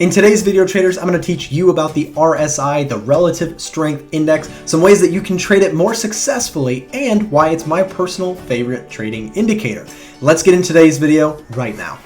In today's video, traders, I'm going to teach you about the RSI, the Relative Strength Index, some ways that you can trade it more successfully, and why it's my personal favorite trading indicator. Let's get into today's video right now.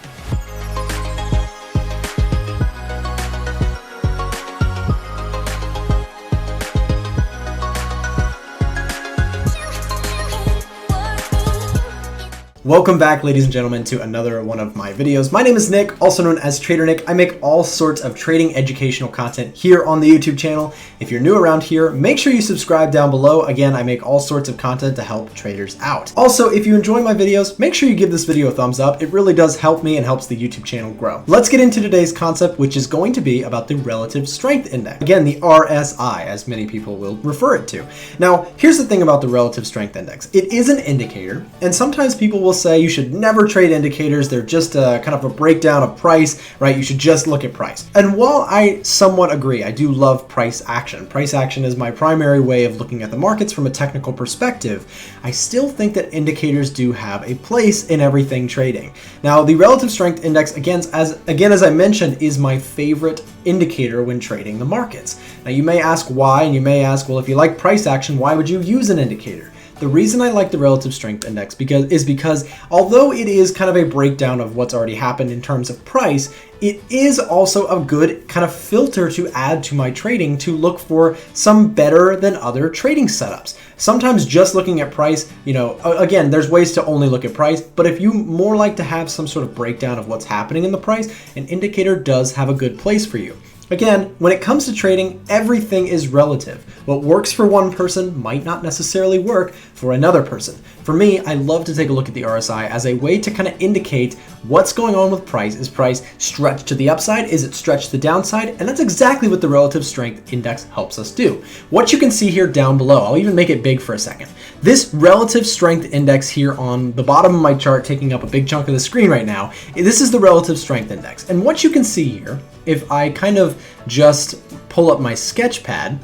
Welcome back, ladies and gentlemen, to another one of my videos. My name is Nick, also known as Trader Nick. I make all sorts of trading educational content here on the YouTube channel. If you're new around here, make sure you subscribe down below. Again, I make all sorts of content to help traders out. Also, if you enjoy my videos, make sure you give this video a thumbs up. It really does help me and helps the YouTube channel grow. Let's get into today's concept, which is going to be about the Relative Strength Index. Again, the RSI, as many people will refer it to. Now, here's the thing about the Relative Strength Index. It is an indicator, and sometimes people will say you should never trade indicators. They're just kind of a breakdown of price, right? You should just look at price. And while I somewhat agree, I do love price action. Price action is my primary way of looking at the markets from a technical perspective. I still think that indicators do have a place in everything trading. Now, the Relative Strength Index, again, as I mentioned, is my favorite indicator when trading the markets. Now, you may ask why, and you may ask, well, if you like price action, why would you use an indicator? The reason I like the Relative Strength Index is because although it is kind of a breakdown of what's already happened in terms of price, it is also a good kind of filter to add to my trading to look for some better than other trading setups. Sometimes just looking at price, again, there's ways to only look at price, but if you more like to have some sort of breakdown of what's happening in the price, an indicator does have a good place for you. Again, when it comes to trading, everything is relative. What works for one person might not necessarily work for another person. For me, I love to take a look at the RSI as a way to kind of indicate what's going on with price. Is price stretched to the upside? Is it stretched to the downside? And that's exactly what the Relative Strength Index helps us do. What you can see here down below, I'll even make it big for a second. This Relative Strength Index here on the bottom of my chart, taking up a big chunk of the screen right now, this is the Relative Strength Index. And what you can see here, if I kind of just pull up my sketch pad,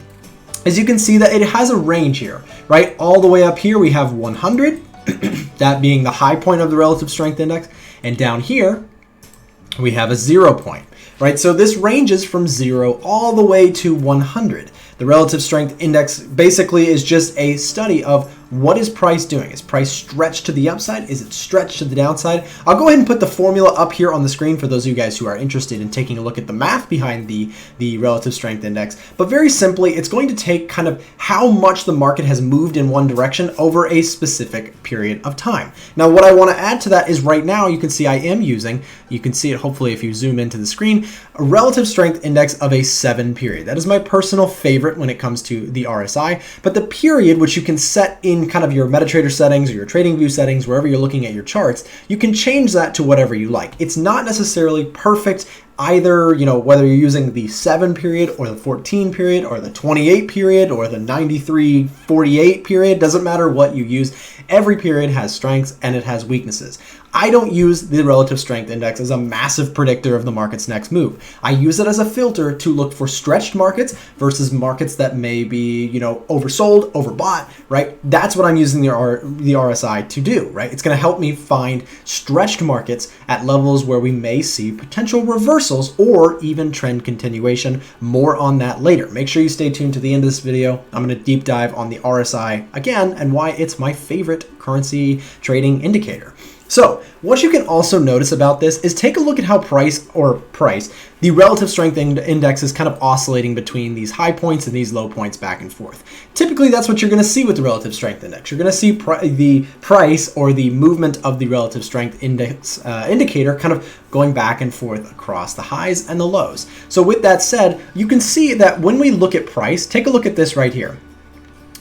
as you can see that it has a range here, right? All the way up here we have 100, that being the high point of the Relative Strength Index, and down here we have a 0 point, right? So this ranges from 0 all the way to 100. The Relative Strength Index basically is just a study of what is price doing. Is price stretched to the upside? Is it stretched to the downside? I'll go ahead and put the formula up here on the screen for those of you guys who are interested in taking a look at the math behind the Relative Strength Index. But very simply, it's going to take kind of how much the market has moved in one direction over a specific period of time. Now, what I want to add to that is right now, you can see I am using, you can see it hopefully if you zoom into the screen, a Relative Strength Index of a 7 period. That is my personal favorite when it comes to the RSI, but the period, which you can set in kind of your MetaTrader settings or your TradingView settings, wherever you're looking at your charts, you can change that to whatever you like. It's not necessarily perfect either, whether you're using the 7 period or the 14 period or the 28 period or the 93-48 period, doesn't matter what you use. Every period has strengths and it has weaknesses. I don't use the Relative Strength Index as a massive predictor of the market's next move. I use it as a filter to look for stretched markets versus markets that may be, oversold, overbought, right? That's what I'm using the RSI to do, right? It's going to help me find stretched markets at levels where we may see potential reversals or even trend continuation. More on that later. Make sure you stay tuned to the end of this video. I'm going to deep dive on the RSI again and why it's my favorite currency trading indicator. So what you can also notice about this is take a look at how the Relative Strength Index is kind of oscillating between these high points and these low points back and forth. Typically, that's what you're going to see with the Relative Strength Index. You're going to see the price or the movement of the Relative Strength Index indicator kind of going back and forth across the highs and the lows. So with that said, you can see that when we look at price, take a look at this right here.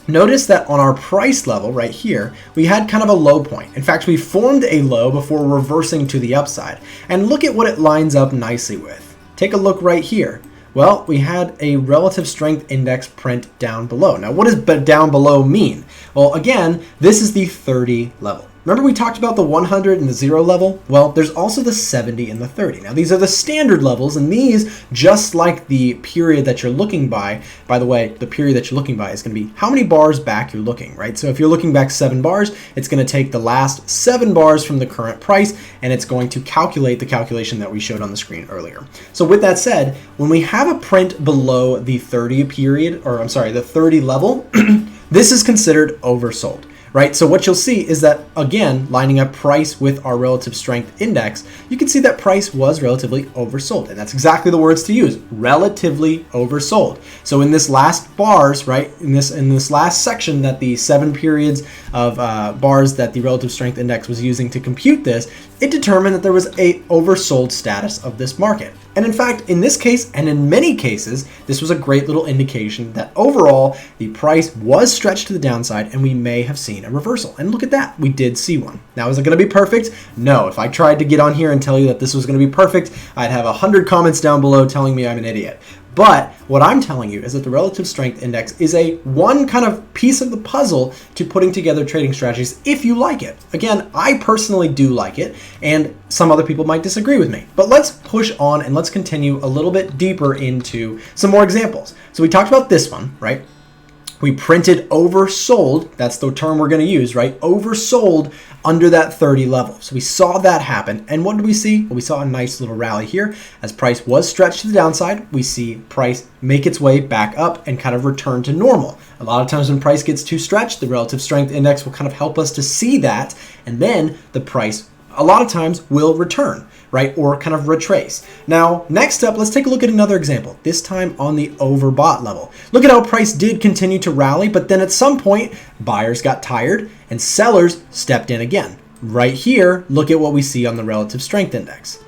Notice that on our price level right here, we had kind of a low point. In fact, we formed a low before reversing to the upside. And look at what it lines up nicely with. Take a look right here. Well, we had a Relative Strength Index print down below. Now, what does down below mean? Well, again, this is the 30 level. Remember we talked about the 100 and the 0 level? Well, there's also the 70 and the 30. Now these are the standard levels, and these, just like the period that you're looking by the way, the period that you're looking by is going to be how many bars back you're looking, right? So if you're looking back 7 bars, it's going to take the last 7 bars from the current price, and it's going to calculate the calculation that we showed on the screen earlier. So with that said, when we have a print below the 30 period, or I'm sorry, the 30 level, this is considered oversold. Right, so what you'll see is that, again, lining up price with our relative strength index, you can see that price was relatively oversold. And that's exactly the words to use, relatively oversold. So in this last bars, right, in this last section that the 7 periods of bars that the relative strength index was using to compute this, it determined that there was a oversold status of this market. And in fact, in this case, and in many cases, this was a great little indication that overall the price was stretched to the downside and we may have seen a reversal. And look at that, we did see one. Now, is it going to be perfect? No. If I tried to get on here and tell you that this was going to be perfect, I'd have 100 comments down below telling me I'm an idiot. But what I'm telling you is that the relative strength index is a one kind of piece of the puzzle to putting together trading strategies if you like it. Again, I personally do like it, and some other people might disagree with me. But let's push on and let's continue a little bit deeper into some more examples. So we talked about this one, right? We printed oversold, that's the term we're going to use, right? Oversold under that 30 level. So we saw that happen. And what did we see? Well, we saw a nice little rally here. As price was stretched to the downside, we see price make its way back up and kind of return to normal. A lot of times when price gets too stretched, the relative strength index will kind of help us to see that. And then the price, a lot of times, will return, right? Or kind of retrace. Now, next up, let's take a look at another example, this time on the overbought level. Look at how price did continue to rally, but then at some point, buyers got tired and sellers stepped in again. Right here, look at what we see on the relative strength index.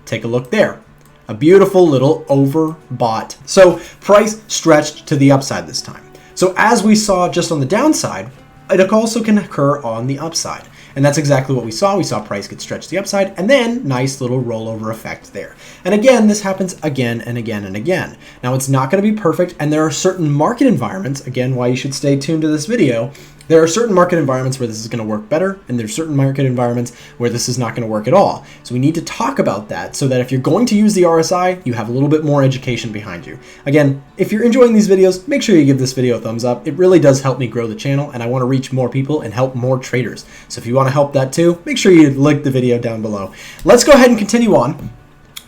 Take a look there. A beautiful little overbought. So price stretched to the upside this time. So as we saw just on the downside, it also can occur on the upside. And that's exactly what we saw. We saw price get stretched to the upside and then nice little rollover effect there. And again, this happens again and again and again. Now it's not going to be perfect, and there are certain market environments, again, why you should stay tuned to this video. There are certain market environments where this is going to work better, and there's certain market environments where this is not going to work at all. So we need to talk about that so that if you're going to use the RSI, you have a little bit more education behind you. Again, if you're enjoying these videos, make sure you give this video a thumbs up. It really does help me grow the channel, and I want to reach more people and help more traders. So if you want to help that too, make sure you link the video down below. Let's go ahead and continue on.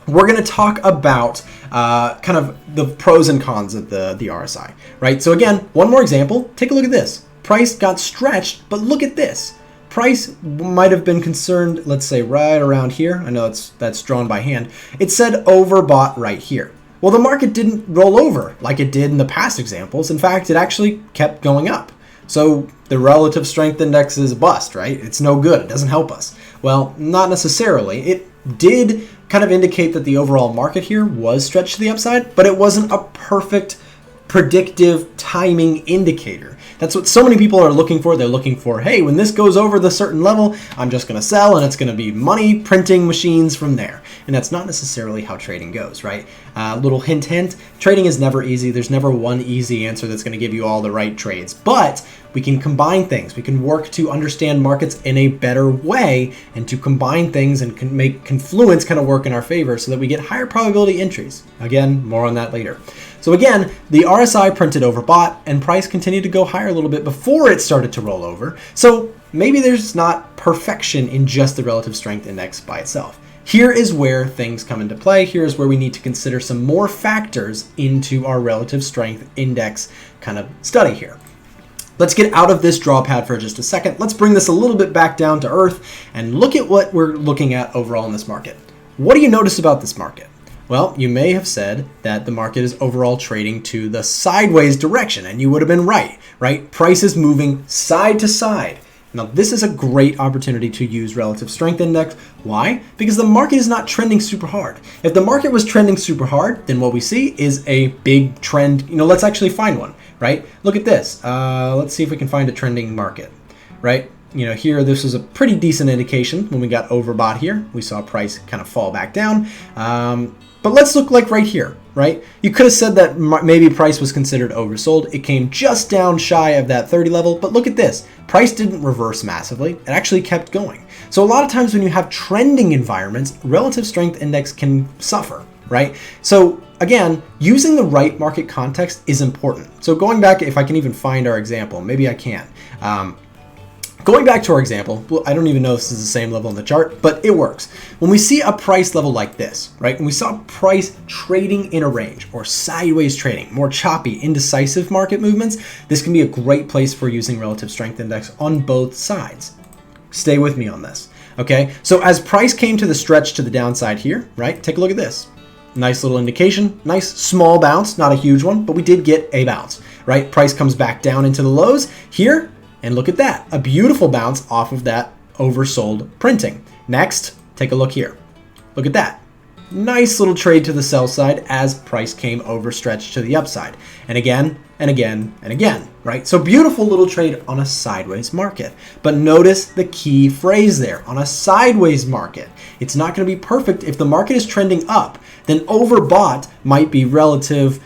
We're going to talk about kind of the pros and cons of the RSI, right? So again, one more example. Take a look at this. Price got stretched, but look at this. Price might have been concerned, let's say right around here. I know that's drawn by hand. It said overbought right here. Well, the market didn't roll over like it did in the past examples. In fact, it actually kept going up. So the relative strength index is a bust, right? It's no good. It doesn't help us. Well, not necessarily. It did kind of indicate that the overall market here was stretched to the upside, but it wasn't a perfect predictive timing indicator. That's what so many people are looking for. They're looking for, hey, when this goes over the certain level, I'm just going to sell and it's going to be money printing machines from there. And that's not necessarily how trading goes, right? Little hint, hint, trading is never easy. There's never one easy answer that's going to give you all the right trades. But we can combine things. We can work to understand markets in a better way and to combine things and can make confluence kind of work in our favor so that we get higher probability entries. Again, more on that later. So again, the RSI printed overbought and price continued to go higher a little bit before it started to roll over. So maybe there's not perfection in just the relative strength index by itself. Here is where things come into play. Here is where we need to consider some more factors into our relative strength index kind of study here. Let's get out of this draw pad for just a second. Let's bring this a little bit back down to earth and look at what we're looking at overall in this market. What do you notice about this market? Well, you may have said that the market is overall trading to the sideways direction, and you would have been right? Price is moving side to side. Now, this is a great opportunity to use relative strength index. Why? Because the market is not trending super hard. If the market was trending super hard, then what we see is a big trend. Let's actually find one, right? Look at this. Let's see if we can find a trending market, right? Here, this was a pretty decent indication when we got overbought here. We saw price kind of fall back down. But let's look like right here, right? You could have said that maybe price was considered oversold. It came just down shy of that 30 level, but look at this. Price didn't reverse massively. It actually kept going. So a lot of times when you have trending environments, relative strength index can suffer, right? So again, using the right market context is important. So going back, if I can even find our example, maybe I can. Going back to our example, well, I don't even know if this is the same level in the chart, but it works. When we see a price level like this, right? When we saw price trading in a range or sideways trading, more choppy, indecisive market movements, this can be a great place for using relative strength index on both sides. Stay with me on this, okay? So as price came to the stretch to the downside here, right? Take a look at this. Nice little indication, nice small bounce, not a huge one, but we did get a bounce, right? Price comes back down into the lows here. And look at that, a beautiful bounce off of that oversold printing. Next, take a look here. Look at that. Nice little trade to the sell side as price came overstretched to the upside. And again, and again, and again, right? So beautiful little trade on a sideways market. But notice the key phrase there, on a sideways market. It's not going to be perfect. If the market is trending up, then overbought might be relative,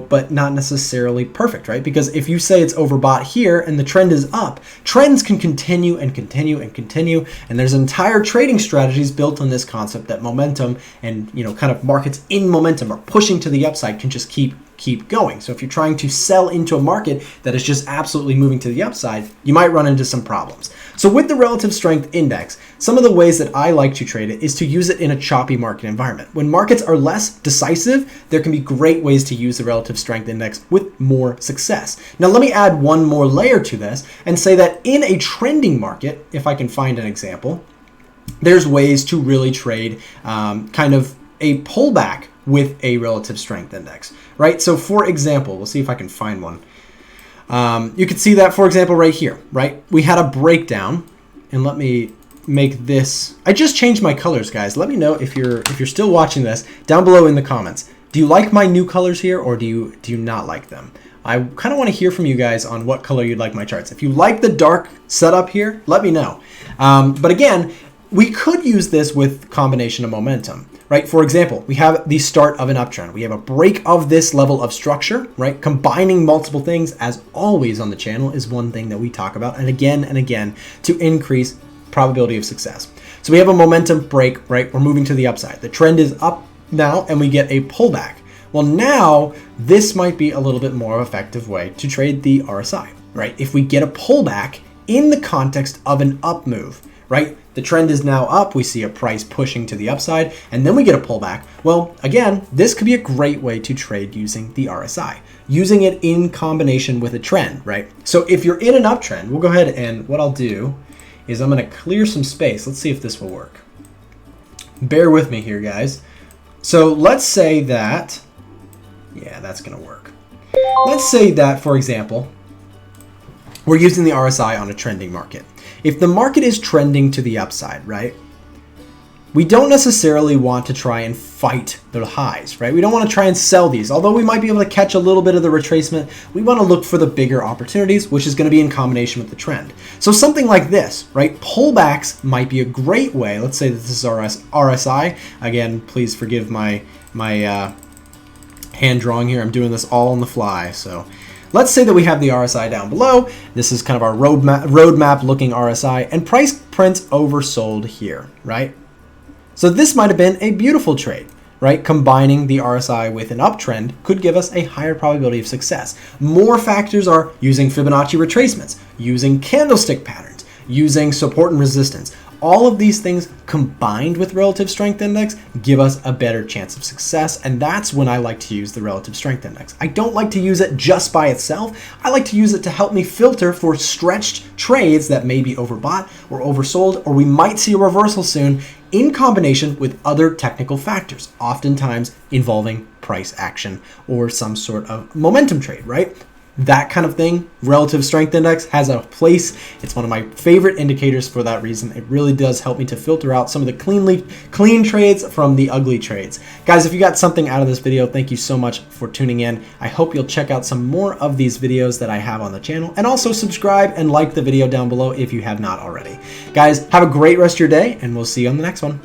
but not necessarily perfect, right? Because if you say it's overbought here and the trend is up, trends can continue and continue and continue. And there's entire trading strategies built on this concept that momentum and, kind of markets in momentum or pushing to the upside can just keep going. So if you're trying to sell into a market that is just absolutely moving to the upside, you might run into some problems. So with the relative strength index, some of the ways that I like to trade it is to use it in a choppy market environment. When markets are less decisive, there can be great ways to use the relative strength index with more success. Now let me add one more layer to this and say that in a trending market, if I can find an example, there's ways to really trade kind of a pullback with a relative strength index, right? So for example, we'll see if I can find one. You can see that, for example, right here, right? We had a breakdown, and let me make this. I just changed my colors, guys. Let me know if you're still watching this down below in the comments. Do you like my new colors here, or do you not like them? I kind of want to hear from you guys on what color you'd like my charts. If you like the dark setup here, let me know. But again, we could use this with combination of momentum, right? For example, we have the start of an uptrend. We have a break of this level of structure, right? Combining multiple things, as always on the channel, is one thing that we talk about and again to increase probability of success. So we have a momentum break, right? We're moving to the upside. The trend is up now and we get a pullback. Well, now this might be a little bit more effective way to trade the RSI, right? If we get a pullback in the context of an up move, right? The trend is now up, we see a price pushing to the upside, and then we get a pullback. Well, again, this could be a great way to trade using the RSI, using it in combination with a trend, right? So if you're in an uptrend, we'll go ahead and what I'll do is I'm gonna clear some space. Let's see if this will work. Bear with me here, guys. So let's say that, yeah, that's gonna work. Let's say that, for example, we're using the RSI on a trending market. If the market is trending to the upside, right, we don't necessarily want to try and fight the highs, right? We don't want to try and sell these. Although we might be able to catch a little bit of the retracement, we want to look for the bigger opportunities, which is going to be in combination with the trend. So something like this, right? Pullbacks might be a great way. Let's say that this is RSI. Again, please forgive my hand drawing here. I'm doing this all on the fly, so let's say that we have the RSI down below. This is kind of our roadmap looking RSI, and price prints oversold here, right? So this might have been a beautiful trade, right? Combining the RSI with an uptrend could give us a higher probability of success. More factors are using Fibonacci retracements, using candlestick patterns, using support and resistance. All of these things combined with relative strength index give us a better chance of success, and that's when I like to use the relative strength index. I don't like to use it just by itself. I like to use it to help me filter for stretched trades that may be overbought or oversold, or we might see a reversal soon, in combination with other technical factors, oftentimes involving price action or some sort of momentum trade, right? That kind of thing, relative strength index has a place. It's one of my favorite indicators for that reason. It really does help me to filter out some of the clean trades from the ugly trades. Guys, if you got something out of this video, thank you so much for tuning in. I hope you'll check out some more of these videos that I have on the channel, and also subscribe and like the video down below if you have not already. Guys, have a great rest of your day, and we'll see you on the next one.